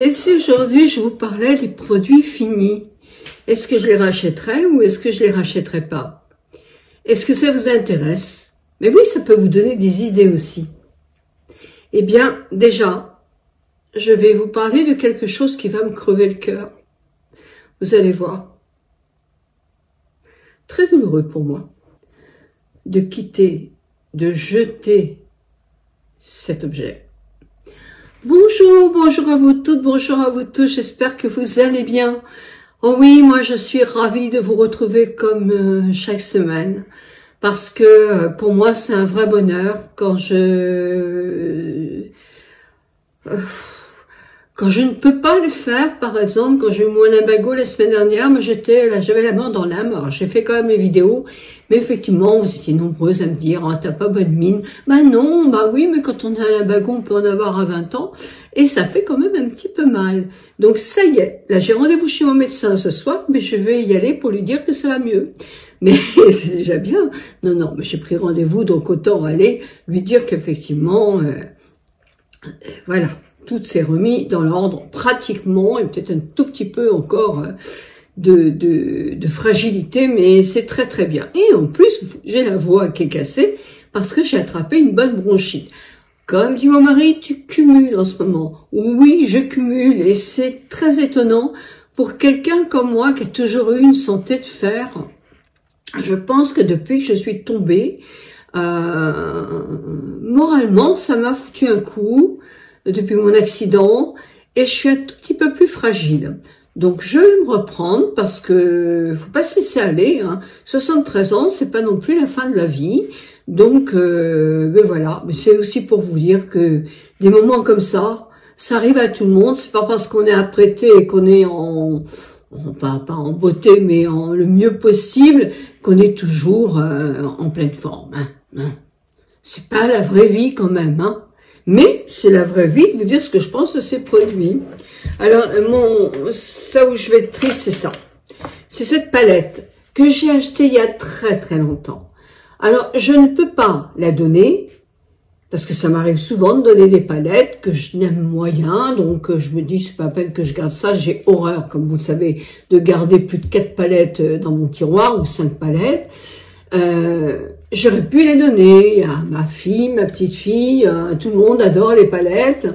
Et si aujourd'hui je vous parlais des produits finis, est-ce que je les rachèterais ou est-ce que je les rachèterais pas? Est-ce que ça vous intéresse? Mais oui, ça peut vous donner des idées aussi. Eh bien, déjà, je vais vous parler de quelque chose qui va me crever le cœur. Vous allez voir. Très douloureux pour moi de quitter, de jeter cet objet. Bonjour, bonjour à vous toutes, bonjour à vous tous, j'espère que vous allez bien. Oh oui, moi je suis ravie de vous retrouver comme chaque semaine, parce que pour moi c'est un vrai bonheur quand je ne peux pas le faire. Par exemple, quand j'ai eu mon lumbago la semaine dernière, moi j'avais la main dans l'âme. Alors j'ai fait quand même les vidéos, mais effectivement vous étiez nombreuses à me dire « Ah, t'as pas bonne mine ». Bah non, bah oui, mais quand on a un lumbago, on peut en avoir à 20 ans, et ça fait quand même un petit peu mal. Donc ça y est, là j'ai rendez-vous chez mon médecin ce soir, mais je vais y aller pour lui dire que ça va mieux. Mais c'est déjà bien. Non, mais j'ai pris rendez-vous, donc autant aller lui dire qu'effectivement, voilà. Tout s'est remis dans l'ordre pratiquement, et peut-être un tout petit peu encore de fragilité, mais c'est très très bien. Et en plus, j'ai la voix qui est cassée parce que j'ai attrapé une bonne bronchite. Comme dit mon mari, tu cumules en ce moment. Oui, je cumule et c'est très étonnant pour quelqu'un comme moi qui a toujours eu une santé de fer. Je pense que depuis que je suis tombée, moralement, ça m'a foutu un coup depuis mon accident, et je suis un tout petit peu plus fragile. Donc je vais me reprendre parce que faut pas se laisser aller. 73 ans, c'est pas non plus la fin de la vie. Donc ben voilà. Mais c'est aussi pour vous dire que des moments comme ça arrive à tout le monde. C'est pas parce qu'on est apprêté et qu'on est pas en beauté, mais en le mieux possible, qu'on est toujours en pleine forme. C'est pas la vraie vie quand même. Mais c'est la vraie vie de vous dire ce que je pense de ces produits. Alors, ça où je vais être triste, c'est ça. C'est cette palette que j'ai achetée il y a très très longtemps. Alors, je ne peux pas la donner, parce que ça m'arrive souvent de donner des palettes que je n'aime moyen, donc je me dis, c'est pas la peine que je garde ça. J'ai horreur, comme vous le savez, de garder plus de 4 palettes dans mon tiroir, ou 5 palettes. J'aurais pu les donner à ma fille, ma petite fille, tout le monde adore les palettes,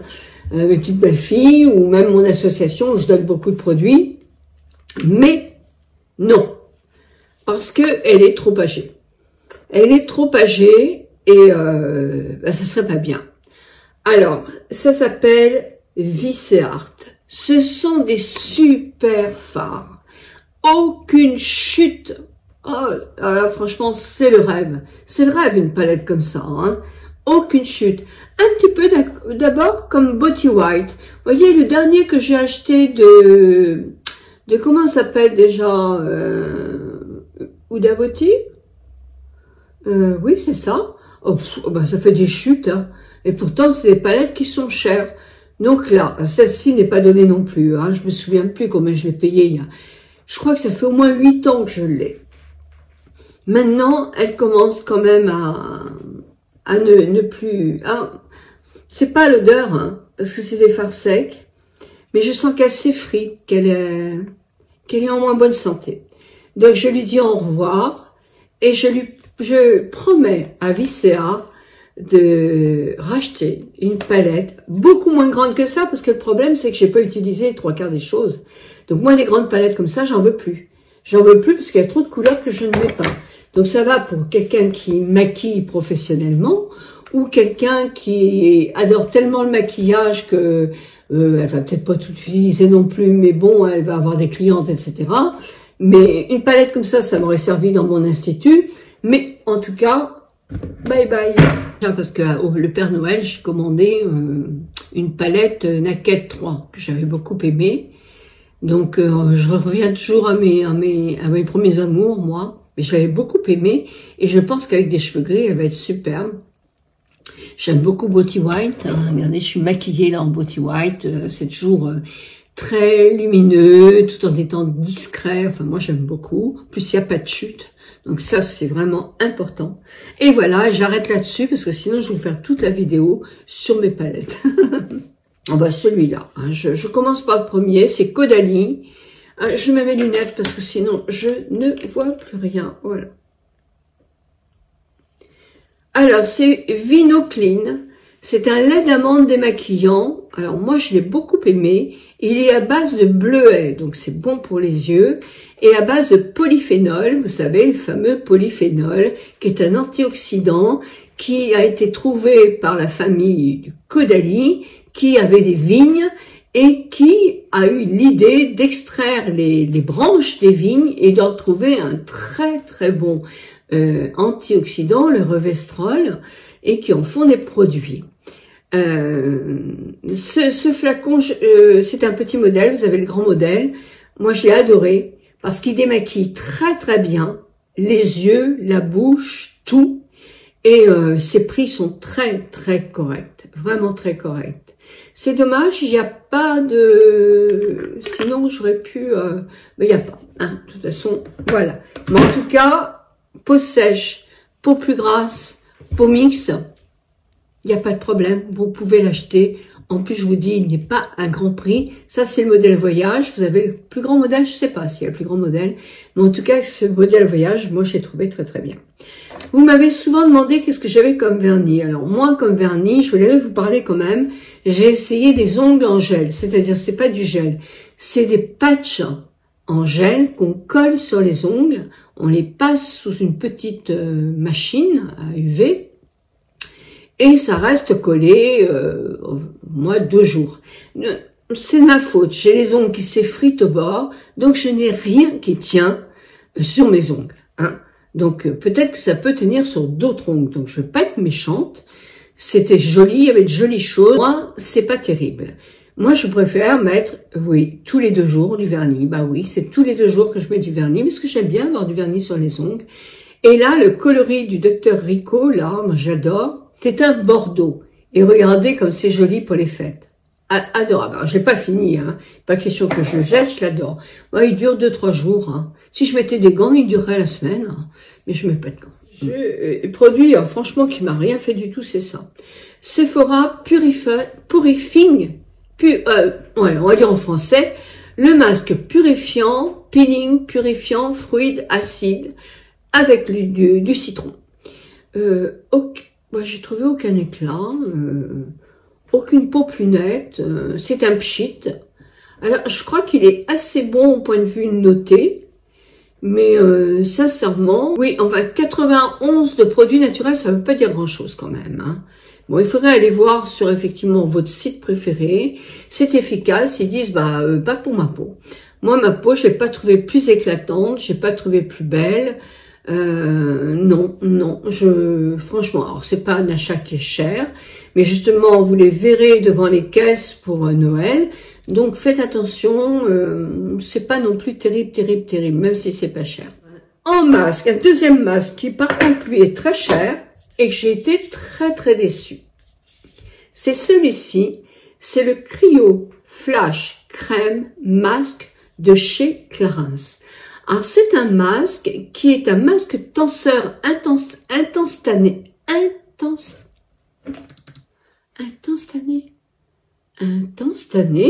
mes petites belles filles, ou même mon association où je donne beaucoup de produits. Mais non, parce que elle est trop âgée. Elle est trop âgée et ça serait pas bien. Alors, ça s'appelle Viseart. Ce sont des super fards. Aucune chute. Alors franchement, c'est le rêve. C'est le rêve, une palette comme ça. Aucune chute. Un petit peu d'abord comme Beauty White. Vous voyez, le dernier que j'ai acheté de comment ça s'appelle déjà Huda Beauty. Oui, c'est ça. Ça fait des chutes. Et pourtant, c'est des palettes qui sont chères. Donc là, celle-ci n'est pas donnée non plus. Je me souviens plus combien je l'ai payée. Je crois que ça fait au moins 8 ans que je l'ai. Maintenant, elle commence quand même à ne plus... c'est pas l'odeur, parce que c'est des fards secs, mais je sens qu'elle s'effrite, qu'elle est en moins bonne santé. Donc je lui dis au revoir, et je promets à Viseart de racheter une palette beaucoup moins grande que ça, parce que le problème c'est que j'ai pas utilisé les 3/4 des choses. Donc moi, les grandes palettes comme ça, j'en veux plus. J'en veux plus parce qu'il y a trop de couleurs que je ne mets pas. Donc ça va pour quelqu'un qui maquille professionnellement ou quelqu'un qui adore tellement le maquillage que elle va peut-être pas tout utiliser non plus, mais bon, elle va avoir des clientes, etc. Mais une palette comme ça m'aurait servi dans mon institut. Mais en tout cas, bye bye. Parce que le Père Noël, j'ai commandé une palette Naked 3 que j'avais beaucoup aimée. Donc, je reviens toujours à mes premiers amours, moi. Mais je l'avais beaucoup aimée. Et je pense qu'avec des cheveux gris, elle va être superbe. J'aime beaucoup Beauty White. Regardez, je suis maquillée là en Beauty White. C'est toujours très lumineux, tout en étant discret. Enfin, moi, j'aime beaucoup. En plus, il n'y a pas de chute. Donc ça, c'est vraiment important. Et voilà, j'arrête là-dessus parce que sinon, je vais vous faire toute la vidéo sur mes palettes. Ah bah celui-là, hein, je commence par le premier, c'est Caudalie. Je mets mes lunettes parce que sinon je ne vois plus rien. Voilà. Alors c'est Vino Clean. C'est un lait d'amande démaquillant. Alors moi je l'ai beaucoup aimé. Il est à base de bleuet, donc c'est bon pour les yeux. Et à base de polyphénol, vous savez, le fameux polyphénol, qui est un antioxydant, qui a été trouvé par la famille du Caudalie, qui avait des vignes, et qui a eu l'idée d'extraire les branches des vignes et d'en trouver un très très bon antioxydant, le Resveratrol, et qui en font des produits. Ce flacon, c'est un petit modèle, vous avez le grand modèle. Moi, je l'ai adoré parce qu'il démaquille très très bien les yeux, la bouche, tout. Et ses prix sont très très corrects, vraiment très corrects. C'est dommage, il n'y a pas de... Sinon, j'aurais pu... Mais il n'y a pas. Hein. De toute façon, voilà. Mais en tout cas, peau sèche, peau plus grasse, peau mixte, il n'y a pas de problème. Vous pouvez l'acheter. En plus, je vous dis, il n'est pas un grand prix. Ça, c'est le modèle voyage. Vous avez le plus grand modèle, je ne sais pas s'il y a le plus grand modèle. Mais en tout cas, ce modèle voyage, moi, je l'ai trouvé très très bien. Vous m'avez souvent demandé qu'est-ce que j'avais comme vernis. Alors, moi, comme vernis, je voulais vous parler quand même. J'ai essayé des ongles en gel. C'est-à-dire, c'est pas du gel. C'est des patchs en gel qu'on colle sur les ongles. On les passe sous une petite machine à UV. Et ça reste collé, moi, 2 jours. C'est ma faute. J'ai les ongles qui s'effritent au bord. Donc, je n'ai rien qui tient sur mes ongles. Hein. Donc, peut-être que ça peut tenir sur d'autres ongles. Donc, je ne veux pas être méchante. C'était joli, il y avait de jolies choses. Moi, c'est pas terrible. Moi, je préfère mettre, oui, tous les 2 jours du vernis. Bah oui, c'est tous les 2 jours que je mets du vernis, parce que j'aime bien avoir du vernis sur les ongles. Et là, le coloris du Dr Rico, là, moi, j'adore. C'est un bordeaux. Et regardez comme c'est joli pour les fêtes. Adorable. Alors, j'ai pas fini, hein. Pas question que je le jette, je l'adore. Moi, il dure 2-3 jours, hein. Si je mettais des gants, il durerait la semaine, hein. Mais je mets pas de gants. Le produit, franchement, qui m'a rien fait du tout, c'est ça. Sephora Purifying, ouais, on va dire en français, le masque purifiant, peeling, purifiant, fluide, acide, avec du citron. Moi, j'ai trouvé aucun éclat, aucune peau plus nette, c'est un pchit. Alors, je crois qu'il est assez bon au point de vue noté. Mais sincèrement, oui, enfin 91 de produits naturels, ça veut pas dire grand-chose quand même. Hein. Bon, il faudrait aller voir sur effectivement votre site préféré. C'est efficace, ils disent pas pour ma peau. Moi, ma peau, je l'ai pas trouvée plus éclatante, j'ai pas trouvé plus belle. Non, franchement, alors c'est pas un achat qui est cher, mais justement, vous les verrez devant les caisses pour Noël. Donc faites attention, c'est pas non plus terrible, même si c'est pas cher. En masque, un deuxième masque qui par contre lui est très cher et que j'ai été très déçue. C'est celui-ci, c'est le Cryo Flash Crème Masque de chez Clarins. Alors c'est un masque qui est un masque tenseur instantané,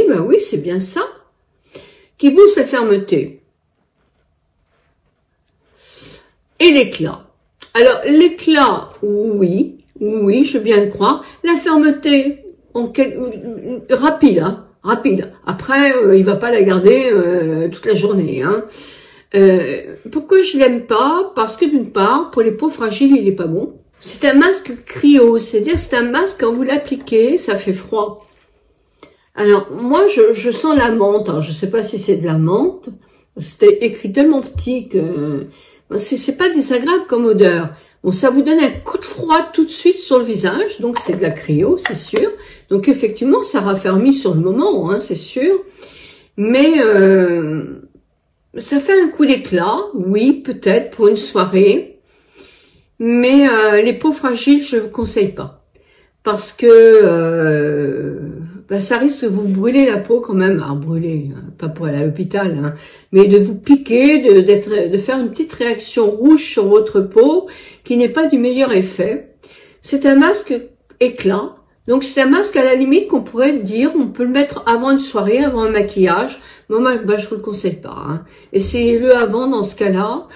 ben oui, c'est bien ça, qui booste la fermeté et l'éclat. Alors, l'éclat, oui, je veux bien le croire. La fermeté, rapide, hein, rapide. Après, il va pas la garder toute la journée, hein. Pourquoi je l'aime pas? Parce que d'une part, pour les peaux fragiles, il est pas bon. C'est un masque cryo, c'est-à-dire c'est un masque, quand vous l'appliquez, ça fait froid. Alors, moi, je sens la menthe. Alors, je sais pas si c'est de la menthe. C'était écrit tellement petit que c'est pas désagréable comme odeur. Bon, ça vous donne un coup de froid tout de suite sur le visage. Donc, c'est de la cryo, c'est sûr. Donc, effectivement, ça raffermit sur le moment, hein, c'est sûr. Mais ça fait un coup d'éclat, oui, peut-être pour une soirée. Mais les peaux fragiles, je ne vous conseille pas. Parce que ça risque de vous brûler la peau quand même. Alors brûler, pas pour aller à l'hôpital, hein, mais de vous piquer, de faire une petite réaction rouge sur votre peau qui n'est pas du meilleur effet. C'est un masque éclat, Donc c'est un masque à la limite qu'on pourrait dire, on peut le mettre avant une soirée, avant un maquillage. Moi, je vous le conseille pas. Hein. Essayez-le avant dans ce cas-là.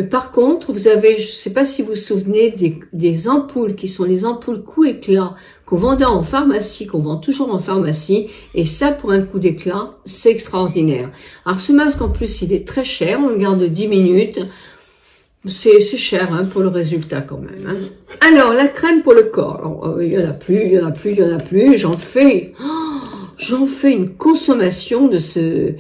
Par contre, vous avez, je sais pas si vous vous souvenez des ampoules qui sont les ampoules coup éclat qu'on vendait en pharmacie, qu'on vend toujours en pharmacie. Et ça, pour un coup d'éclat, c'est extraordinaire. Alors ce masque en plus, il est très cher. On le garde 10 minutes. C'est cher hein, pour le résultat quand même. Hein. Alors, la crème pour le corps. Alors, il y en a plus. J'en fais une consommation de ce...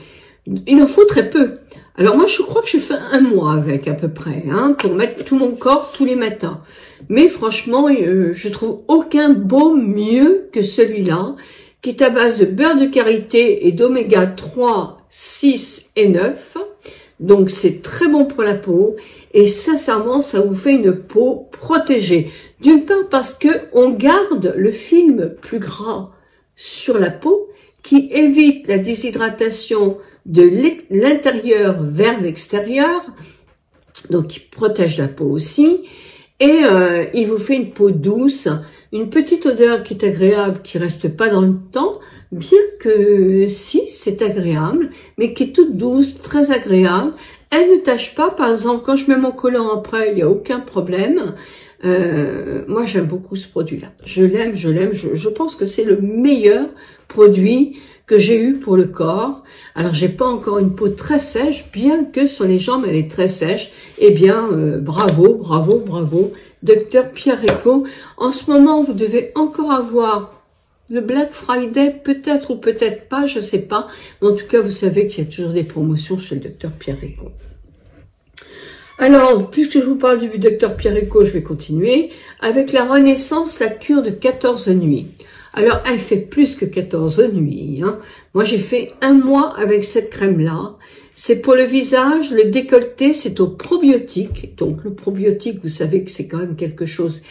Il en faut très peu. Alors moi, je crois que je fais un mois avec à peu près, hein, pour mettre tout mon corps tous les matins. Mais franchement, je trouve aucun baume mieux que celui-là, qui est à base de beurre de karité et d'oméga 3, 6 et 9. Donc c'est très bon pour la peau et sincèrement ça vous fait une peau protégée. D'une part parce que on garde le film plus gras sur la peau qui évite la déshydratation de l'intérieur vers l'extérieur, donc il protège la peau aussi et il vous fait une peau douce, une petite odeur qui est agréable, qui reste pas dans le temps. Bien que si, c'est agréable, mais qui est toute douce, très agréable. Elle ne tâche pas, par exemple, quand je mets mon collant après, il n'y a aucun problème. Moi, j'aime beaucoup ce produit-là. Je l'aime. Je pense que c'est le meilleur produit que j'ai eu pour le corps. Alors, j'ai pas encore une peau très sèche, bien que sur les jambes, elle est très sèche. Eh bien, bravo, Dr Pierre Rico. En ce moment, vous devez encore avoir le Black Friday, peut-être ou peut-être pas, je sais pas. Mais en tout cas, vous savez qu'il y a toujours des promotions chez le Dr Pierre Rico. Alors, puisque je vous parle du Dr Pierre Rico, je vais continuer avec la Renaissance, la cure de 14 nuits. Alors, elle fait plus que 14 nuits. Hein. Moi, j'ai fait un mois avec cette crème-là. C'est pour le visage, le décolleté, c'est au probiotique. Donc, le probiotique, vous savez que c'est quand même quelque chose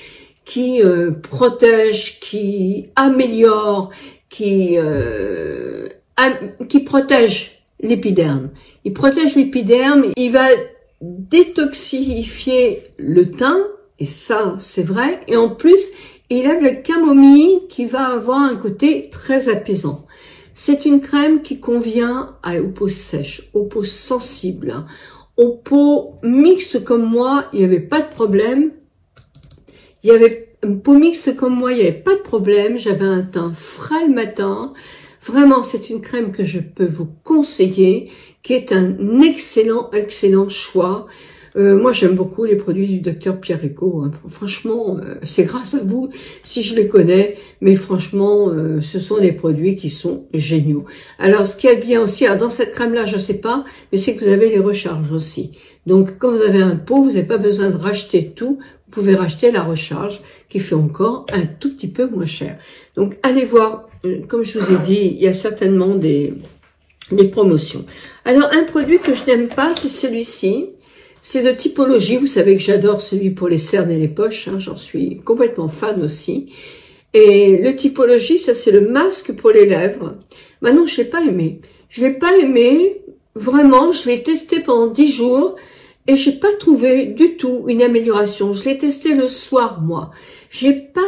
qui protège, qui améliore, qui protège l'épiderme. Il protège l'épiderme, il va détoxifier le teint, et ça c'est vrai, et en plus il a de la camomille qui va avoir un côté très apaisant. C'est une crème qui convient aux peaux sèches, aux peaux sensibles, aux peaux mixtes comme moi, il n'y avait pas de problème. Il y avait une peau mixte comme moi, il n'y avait pas de problème. J'avais un teint frais le matin. Vraiment, c'est une crème que je peux vous conseiller, qui est un excellent choix. Moi, j'aime beaucoup les produits du Dr Pierre Rico. Hein. Franchement, c'est grâce à vous si je les connais. Mais franchement, ce sont des produits qui sont géniaux. Alors, ce qui est bien aussi, alors dans cette crème-là, je sais pas, mais c'est que vous avez les recharges aussi. Donc, quand vous avez un pot, vous n'avez pas besoin de racheter tout. Vous pouvez racheter la recharge qui fait encore un tout petit peu moins cher. Donc, allez voir. Comme je vous ai dit, il y a certainement des promotions. Alors, un produit que je n'aime pas, c'est celui-ci. C'est de Typologie. Vous savez que j'adore celui pour les cernes et les poches. Hein, j'en suis complètement fan aussi. Et le Typologie, ça c'est le masque pour les lèvres. Maintenant, je l'ai pas aimé. Je l'ai pas aimé. Vraiment, je l'ai testé pendant 10 jours. Et j'ai pas trouvé du tout une amélioration. Je l'ai testé le soir, moi. J'ai pas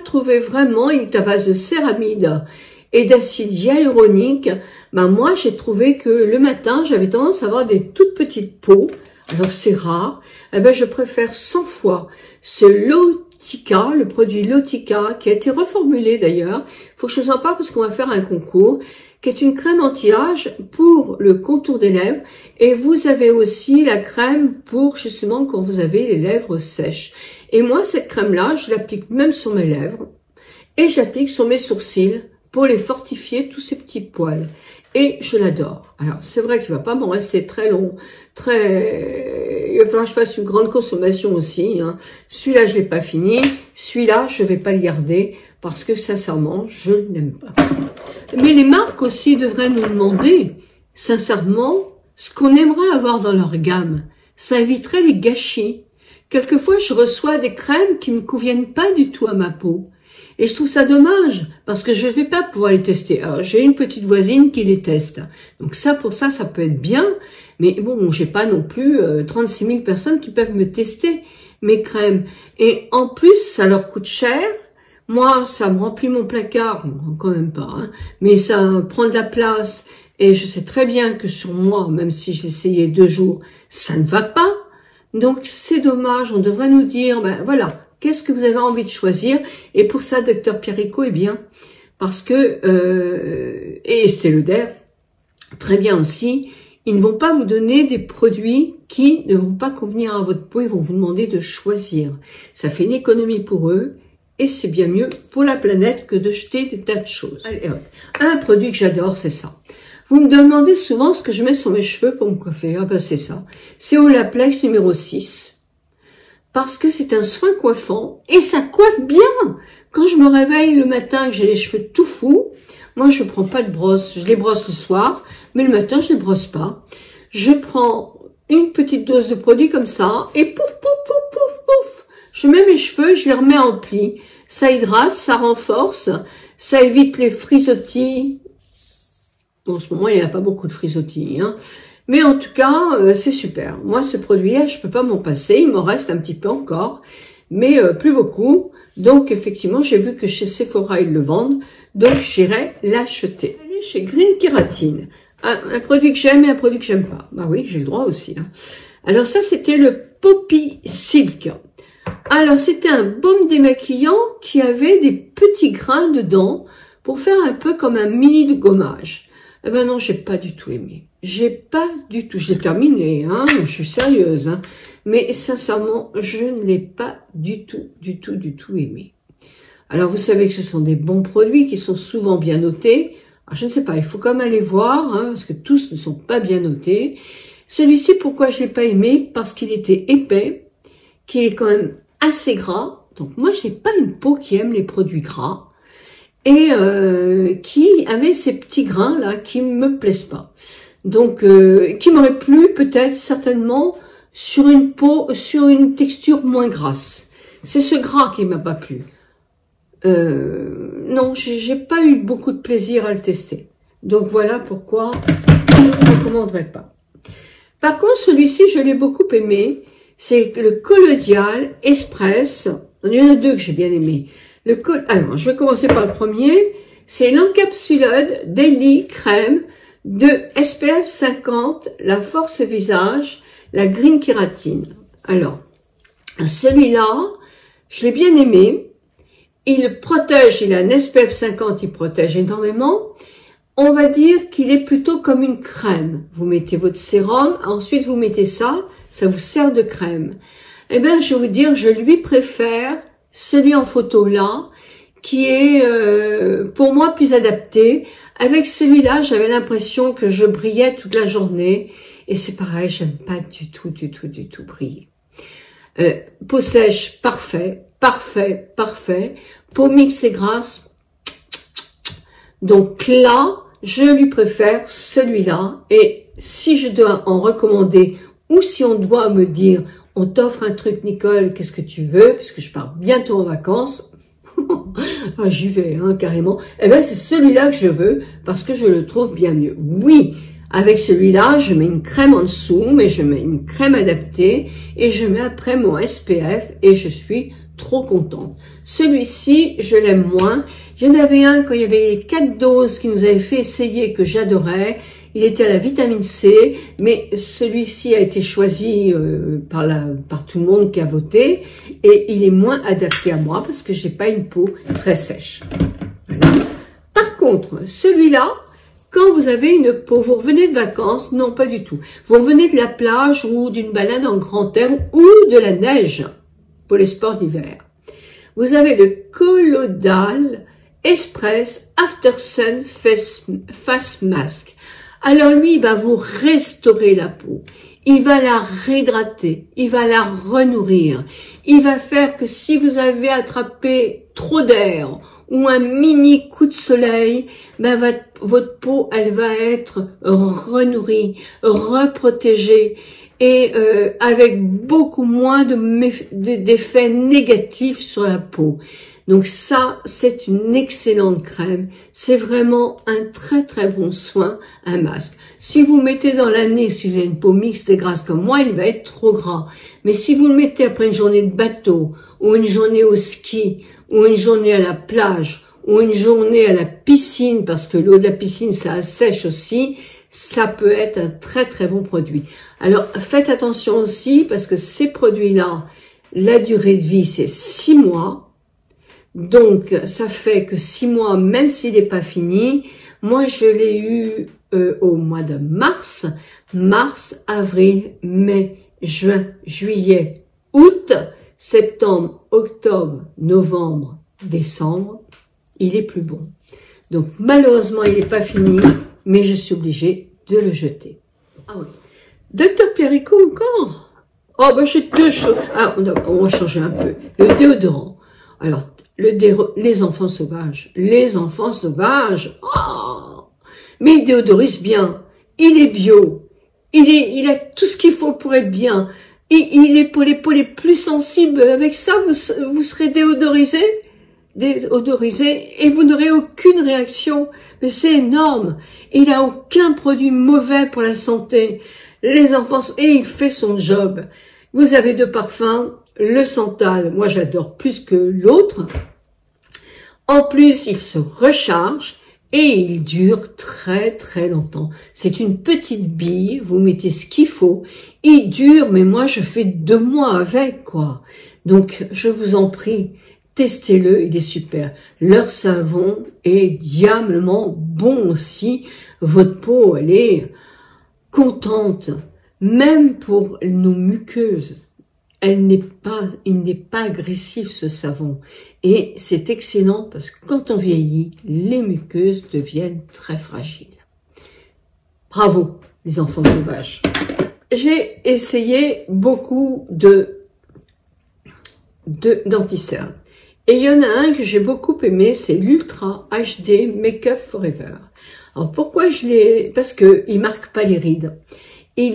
trouvé vraiment, il est à base de céramide et d'acide hyaluronique. Ben, moi, j'ai trouvé que le matin, j'avais tendance à avoir des toutes petites peaux. Alors que c'est rare. Eh ben, je préfère 100 fois ce Lotica, le produit Lotica, qui a été reformulé d'ailleurs. Il faut que je vous en parle parce qu'on va faire un concours, qui est une crème anti-âge pour le contour des lèvres. Et vous avez aussi la crème pour justement quand vous avez les lèvres sèches. Et moi, cette crème-là, je l'applique même sur mes lèvres et j'applique sur mes sourcils pour les fortifier, tous ces petits poils. Et je l'adore. Alors, c'est vrai qu'il va pas m'en rester très long, il va falloir que je fasse une grande consommation aussi. Hein. Celui-là, je l'ai pas fini. Celui-là, je vais pas le garder parce que sincèrement, je ne l'aime pas. Mais les marques aussi devraient nous demander, sincèrement, ce qu'on aimerait avoir dans leur gamme. Ça éviterait les gâchis. Quelquefois, je reçois des crèmes qui me conviennent pas du tout à ma peau. Et je trouve ça dommage, parce que je ne vais pas pouvoir les tester. Alors, j'ai une petite voisine qui les teste. Donc ça, pour ça, ça peut être bien. Mais bon, j'ai pas non plus 36 000 personnes qui peuvent me tester mes crèmes. Et en plus, ça leur coûte cher. Moi, ça me remplit mon placard, quand même pas, hein, mais ça prend de la place et je sais très bien que sur moi, même si j'ai essayé 2 jours, ça ne va pas. Donc c'est dommage, on devrait nous dire, ben voilà, qu'est-ce que vous avez envie de choisir? Et pour ça, Dr Pierrico est bien, parce que, et Estée Lauder, très bien aussi, ils ne vont pas vous donner des produits qui ne vont pas convenir à votre peau, ils vont vous demander de choisir. Ça fait une économie pour eux, et c'est bien mieux pour la planète que de jeter des tas de choses. Allez, hop. Un produit que j'adore, c'est ça. Vous me demandez souvent ce que je mets sur mes cheveux pour me coiffer. Ah ben c'est ça. C'est Olaplex numéro 6. Parce que c'est un soin coiffant et ça coiffe bien. Quand je me réveille le matin que j'ai les cheveux tout fous, moi je prends pas de brosse. Je les brosse le soir, mais le matin je les brosse pas. Je prends une petite dose de produit comme ça et pouf, pouf, pouf, pouf, pouf. Je mets mes cheveux, je les remets en pli. Ça hydrate, ça renforce, ça évite les frisottis. Bon, en ce moment, il n'y a pas beaucoup de frisottis, hein. Mais en tout cas, c'est super. Moi, ce produit-là, je peux pas m'en passer. Il m'en reste un petit peu encore, mais plus beaucoup. Donc, effectivement, j'ai vu que chez Sephora, ils le vendent. Donc, j'irai l'acheter. Allez chez Green Kératine. Un produit que j'aime et un produit que j'aime pas. Bah oui, j'ai le droit aussi, hein. Alors ça, c'était le Poppy Silk. Alors, c'était un baume démaquillant qui avait des petits grains dedans pour faire un peu comme un mini de gommage. Eh ben non, j'ai pas du tout aimé. J'ai pas du tout. Je l'ai terminé, hein. Je suis sérieuse, hein. Mais sincèrement, je ne l'ai pas du tout aimé. Alors, vous savez que ce sont des bons produits qui sont souvent bien notés. Alors, je ne sais pas, il faut quand même aller voir, hein, parce que tous ne sont pas bien notés. Celui-ci, pourquoi je l'ai pas aimé? Parce qu'il était épais, qu'il est quand même assez gras. Donc, moi, j'ai pas une peau qui aime les produits gras. Et qui avait ces petits grains là qui me plaisent pas. Donc qui m'aurait plu peut-être certainement sur une peau, sur une texture moins grasse. C'est ce gras qui m'a pas plu. Non, j'ai pas eu beaucoup de plaisir à le tester. Donc voilà pourquoi je ne le recommanderais pas. Par contre, celui-ci, je l'ai beaucoup aimé. C'est le Collodial Express. Il y en a 2 que j'ai bien aimé. Alors, je vais commencer par le premier. C'est l'Encapsuled Daily Crème de SPF 50, la Force Visage, la Green Kératine. Alors, celui-là, je l'ai bien aimé. Il protège, il a un SPF 50, il protège énormément. On va dire qu'il est plutôt comme une crème. Vous mettez votre sérum, ensuite vous mettez ça, ça vous sert de crème. Eh bien, je vais vous dire, je lui préfère celui en photo là, qui est pour moi plus adapté. Avec celui-là, j'avais l'impression que je brillais toute la journée. Et c'est pareil, j'aime pas du tout briller. Peau sèche, parfait. Peau mixte et grasse. Donc là, je lui préfère celui-là. Et si je dois en recommander, ou si on doit me dire, on t'offre un truc, Nicole, qu'est-ce que tu veux? Puisque je pars bientôt en vacances. Ah, j'y vais, hein, carrément. Eh ben, c'est celui-là que je veux, parce que je le trouve bien mieux. Oui, avec celui-là, je mets une crème en dessous, mais je mets une crème adaptée, et je mets après mon SPF, et je suis trop contente. Celui-ci, je l'aime moins. Il y en avait un, quand il y avait les 4 doses qui nous avaient fait essayer, que j'adorais. Il était à la vitamine C, mais celui-ci a été choisi par tout le monde qui a voté et il est moins adapté à moi parce que j'ai pas une peau très sèche. Voilà. Par contre, celui-là, quand vous avez une peau, vous revenez de vacances, non pas du tout. Vous revenez de la plage ou d'une balade en grand air ou de la neige pour les sports d'hiver. Vous avez le Collodial Express After Sun Face Mask. Alors lui, il va vous restaurer la peau, il va la réhydrater, il va la renourrir, il va faire que si vous avez attrapé trop d'air ou un mini coup de soleil, ben votre peau, elle va être renourrie, reprotégée et avec beaucoup moins d'effets négatifs sur la peau. Donc ça, c'est une excellente crème. C'est vraiment un très bon soin, un masque. Si vous le mettez dans l'année, si vous avez une peau mixte et grasse comme moi, il va être trop gras. Mais si vous le mettez après une journée de bateau, ou une journée au ski, ou une journée à la plage, ou une journée à la piscine, parce que l'eau de la piscine, ça assèche aussi, ça peut être un très très bon produit. Alors, faites attention aussi, parce que ces produits-là, la durée de vie, c'est 6 mois. Donc, ça fait que 6 mois, même s'il n'est pas fini, moi, je l'ai eu au mois de mars, avril, mai, juin, juillet, août, septembre, octobre, novembre, décembre, il est plus bon. Donc, malheureusement, il n'est pas fini, mais je suis obligée de le jeter. Ah oui. Docteur Pierricot encore? Oh, ben, j'ai deux choses. Ah, on va changer un peu. Le déodorant. Alors, les enfants sauvages. Les enfants sauvages. Oh, mais il déodorise bien. Il est bio. Il a tout ce qu'il faut pour être bien. Il est pour les peaux les plus sensibles. Avec ça, vous serez déodorisé et vous n'aurez aucune réaction. Mais c'est énorme. Il n'a aucun produit mauvais pour la santé. Les enfants, et il fait son job. Vous avez deux parfums, le Santal, moi j'adore plus que l'autre. En plus, il se recharge et il dure très très longtemps. C'est une petite bille, vous mettez ce qu'il faut. Il dure, mais moi je fais 2 mois avec, quoi. Donc, je vous en prie, testez-le, il est super. Leur savon est diablement bon aussi. Votre peau, elle est contente. Même pour nos muqueuses, il n'est pas agressif ce savon. Et c'est excellent parce que quand on vieillit, les muqueuses deviennent très fragiles. Bravo, les enfants sauvages. J'ai essayé beaucoup d'anti-cernes. Et il y en a un que j'ai beaucoup aimé, c'est l'Ultra HD Make Up Forever. Alors pourquoi je l'ai? Parce que il marque pas les rides. Il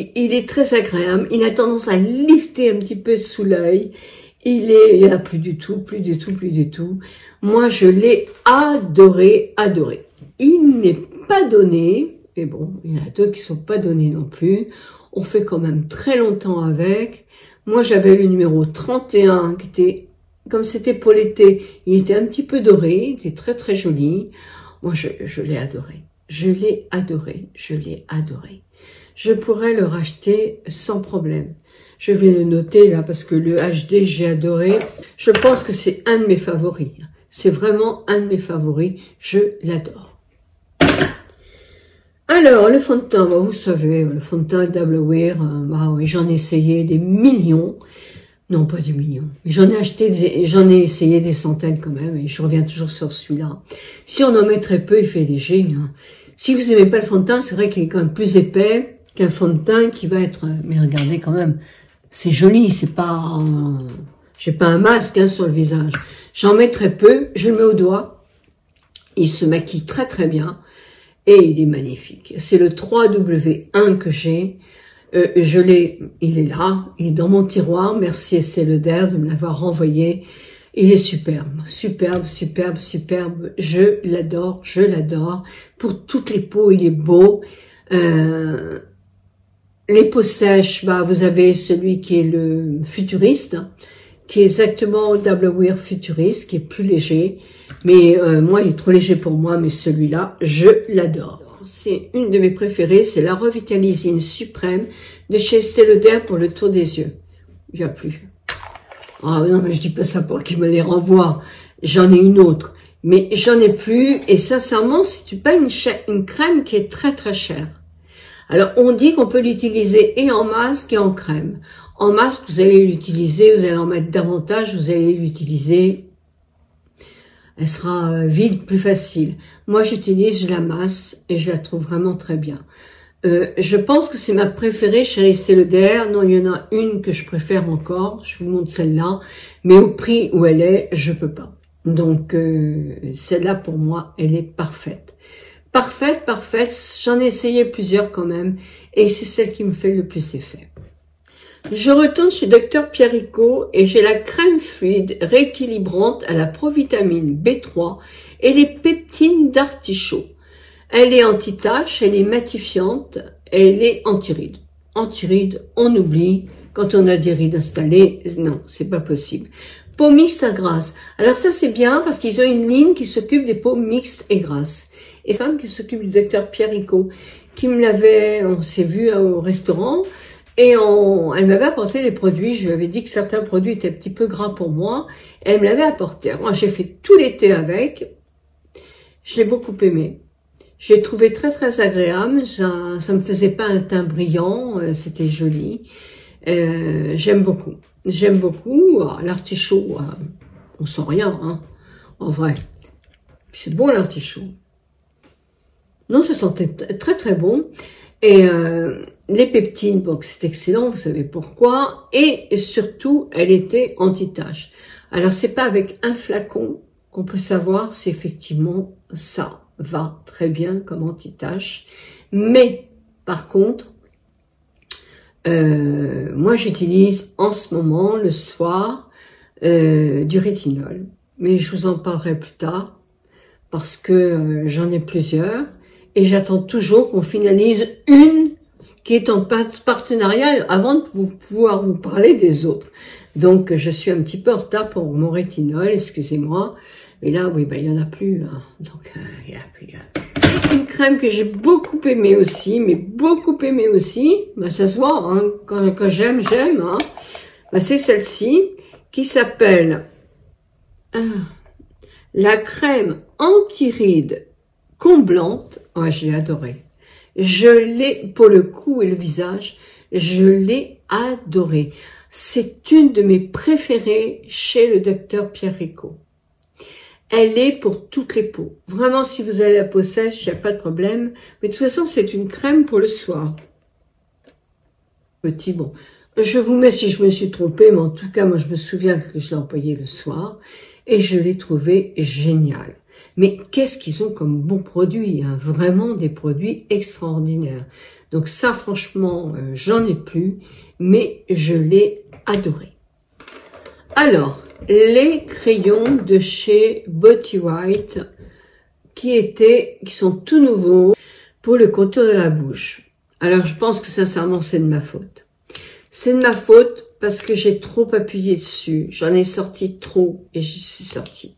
est très agréable. Il a tendance à lifter un petit peu sous l'œil. Il y en a plus du tout. Moi, je l'ai adoré. Il n'est pas donné. Et bon, il y en a d'autres qui sont pas donnés non plus. On fait quand même très longtemps avec. Moi, j'avais le numéro 31 qui était, comme c'était pour l'été, il était un petit peu doré. Il était très très joli. Moi, je l'ai adoré. Je l'ai adoré. Je pourrais le racheter sans problème. Je vais le noter là parce que le HD, j'ai adoré. Je pense que c'est un de mes favoris. C'est vraiment un de mes favoris. Je l'adore. Alors, le fond de teint, bah, vous savez, le fond de teint Double Wear, bah oui, j'en ai essayé des millions. Non, pas des millions. J'en ai essayé des centaines quand même et je reviens toujours sur celui-là. Si on en met très peu, il fait léger. Hein. Si vous aimez pas le fond de teint, c'est vrai qu'il est quand même plus épais qu'un fond de teint qui va être... Mais regardez quand même, c'est joli, c'est pas... J'ai pas un masque hein, sur le visage. J'en mets très peu, je le mets au doigt. Il se maquille très très bien et il est magnifique. C'est le 3W1 que j'ai. Il est là, il est dans mon tiroir. Merci Estée Lauder de me l'avoir renvoyé. Il est superbe. Je l'adore. Pour toutes les peaux, il est beau. Les peaux sèches, bah, vous avez celui qui est le futuriste, qui est exactement Double Wear futuriste, qui est plus léger. Mais moi, il est trop léger pour moi, mais celui-là, je l'adore. C'est une de mes préférées, c'est la Revitalisine Suprême de chez Estée Lauder pour le tour des yeux. Il n'y a plus. Ah non, mais je dis pas ça pour qu'il me les renvoie. J'en ai une autre. Mais j'en ai plus. Et sincèrement, c'est pas une crème qui est très très chère. Alors, on dit qu'on peut l'utiliser et en masque et en crème. En masque, vous allez l'utiliser, vous allez en mettre davantage, vous allez l'utiliser. Elle sera vide, plus facile. Moi, j'utilise la masse et je la trouve vraiment très bien. Je pense que c'est ma préférée chez Estée Lauder. Non, il y en a une que je préfère encore. Je vous montre celle-là. Mais au prix où elle est, je peux pas. Donc, celle-là, pour moi, elle est parfaite. Parfaite. J'en ai essayé plusieurs quand même. Et c'est celle qui me fait le plus effet. Je retourne chez Dr Pierricot et j'ai la crème fluide rééquilibrante à la provitamine B3 et les peptines d'artichaut. Elle est anti-tache, elle est matifiante, elle est anti-rides. Anti-rides, on oublie. Quand on a des rides installées, non, c'est pas possible. Peau mixte à grasse. Alors ça c'est bien parce qu'ils ont une ligne qui s'occupe des peaux mixtes et grasses. Et c'est une femme qui s'occupe du docteur Pierre Rico, qui me l'avait, on s'est vu au restaurant, et elle m'avait apporté des produits. Je lui avais dit que certains produits étaient un petit peu gras pour moi, et elle me l'avait apporté. Moi j'ai fait tout l'été avec, je l'ai beaucoup aimé. J'ai trouvé très très agréable, ça me faisait pas un teint brillant, c'était joli. J'aime beaucoup. J'aime beaucoup. L'artichaut, on sent rien, hein, en vrai. C'est bon l'artichaut. Non, ça sentait très très bon. Et les peptines, bon, c'est excellent, vous savez pourquoi. Et surtout, elle était anti-tache. Alors, c'est pas avec un flacon qu'on peut savoir si effectivement ça va très bien comme anti-tache. Mais, par contre, moi, j'utilise en ce moment, le soir, du rétinol. Mais je vous en parlerai plus tard, parce que j'en ai plusieurs. Et j'attends toujours qu'on finalise une qui est en partenariat avant de pouvoir vous parler des autres. Donc, je suis un petit peu en retard pour mon rétinol, excusez-moi. Et là, oui, ben, il n'y en a plus. Hein. Donc, il n'y en a plus. Une crème que j'ai beaucoup aimée aussi, mais beaucoup aimée aussi, ben, ça se voit, hein, quand j'aime, j'aime. Hein. Ben, c'est celle-ci qui s'appelle la crème anti-rides comblante. Oh, je l'ai adorée. Je l'ai, pour le cou et le visage, je l'ai adorée. C'est une de mes préférées chez le docteur Pierre Rico. Elle est pour toutes les peaux. Vraiment, si vous avez la peau sèche, il n'y a pas de problème. Mais de toute façon, c'est une crème pour le soir. Petit, bon. Je vous mets si je me suis trompée, mais en tout cas, moi, je me souviens que je l'ai employée le soir. Et je l'ai trouvée géniale. Mais qu'est-ce qu'ils ont comme bons produits, hein, vraiment des produits extraordinaires. Donc ça, franchement, j'en ai plus, mais je l'ai adoré. Alors, les crayons de chez Beauty White, qui sont tout nouveaux pour le contour de la bouche. Alors, je pense que sincèrement, c'est de ma faute. C'est de ma faute parce que j'ai trop appuyé dessus. J'en ai sorti trop et j'y suis sortie.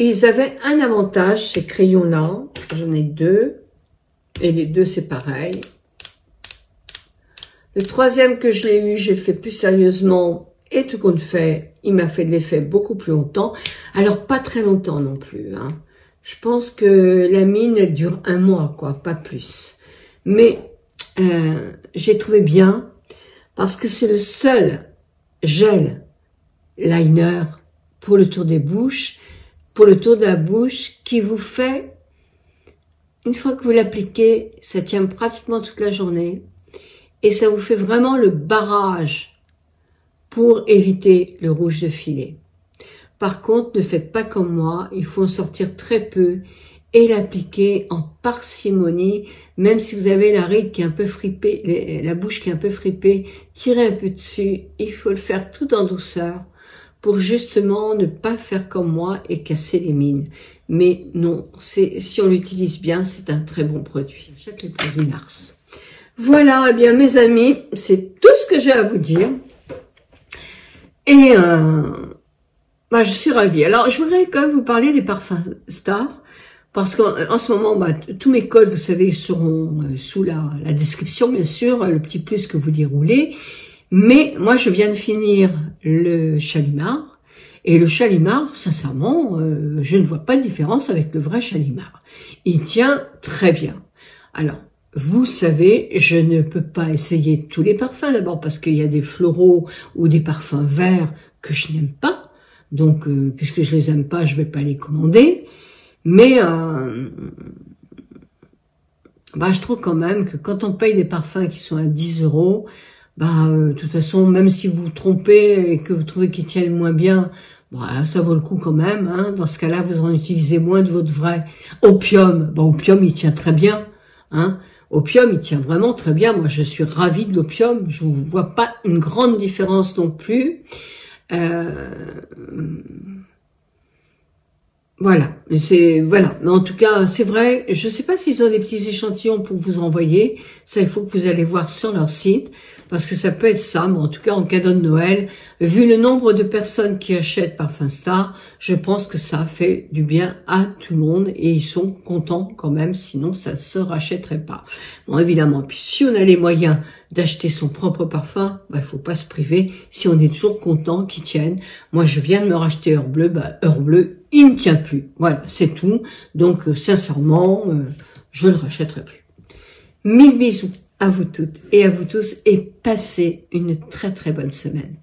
Ils avaient un avantage, ces crayons-là, j'en ai deux, et les deux c'est pareil. Le troisième que je l'ai eu, j'ai fait plus sérieusement, et tout compte fait, il m'a fait de l'effet beaucoup plus longtemps. Alors pas très longtemps non plus, hein. Je pense que la mine, elle dure 1 mois, quoi, pas plus. Mais j'ai trouvé bien, parce que c'est le seul gel liner pour le tour des bouches, pour le tour de la bouche, qui vous fait, une fois que vous l'appliquez, ça tient pratiquement toute la journée, et ça vous fait vraiment le barrage pour éviter le rouge de filet. Par contre, ne faites pas comme moi, il faut en sortir très peu, et l'appliquer en parcimonie, même si vous avez la ride qui est un peu fripée, la bouche qui est un peu fripée, tirez un peu dessus, il faut le faire tout en douceur, pour justement ne pas faire comme moi et casser les mines. Mais non, si on l'utilise bien, c'est un très bon produit. J'achète les produits Nars. Voilà, eh bien mes amis, c'est tout ce que j'ai à vous dire. Et bah, je suis ravie. Alors, je voudrais quand même vous parler des parfums Star, parce qu'en ce moment, bah, tous mes codes, vous savez, seront sous la description, bien sûr, le petit plus que vous déroulez. Mais moi, je viens de finir le Shalimar. Et le Shalimar, sincèrement, je ne vois pas de différence avec le vrai Shalimar. Il tient très bien. Alors, vous savez, je ne peux pas essayer tous les parfums. D'abord parce qu'il y a des floraux ou des parfums verts que je n'aime pas. Donc, puisque je les aime pas, je vais pas les commander. Mais bah, je trouve quand même que quand on paye des parfums qui sont à 10 €, bah, de toute façon, même si vous vous trompez et que vous trouvez qu'ils tiennent moins bien, bah, ça vaut le coup quand même. Hein. Dans ce cas-là, vous en utilisez moins de votre vrai opium. Bah, opium, il tient très bien. Hein. Opium, il tient vraiment très bien. Moi, je suis ravie de l'opium. Je ne vois pas une grande différence non plus. Voilà, voilà. Mais en tout cas, c'est vrai, je ne sais pas s'ils ont des petits échantillons pour vous envoyer. Ça, il faut que vous allez voir sur leur site, parce que ça peut être ça. Mais en tout cas, en cadeau de Noël, vu le nombre de personnes qui achètent Parfum Star, je pense que ça fait du bien à tout le monde et ils sont contents quand même. Sinon, ça se rachèterait pas. Bon, évidemment. Puis si on a les moyens d'acheter son propre parfum, il faut pas se priver. Si on est toujours content qu'ils tiennent. Moi, je viens de me racheter Heure Bleue. Heure Bleue, il ne tient plus. Voilà, c'est tout. Donc, sincèrement, je ne le rachèterai plus. 1000 bisous à vous toutes et à vous tous et passez une très très bonne semaine.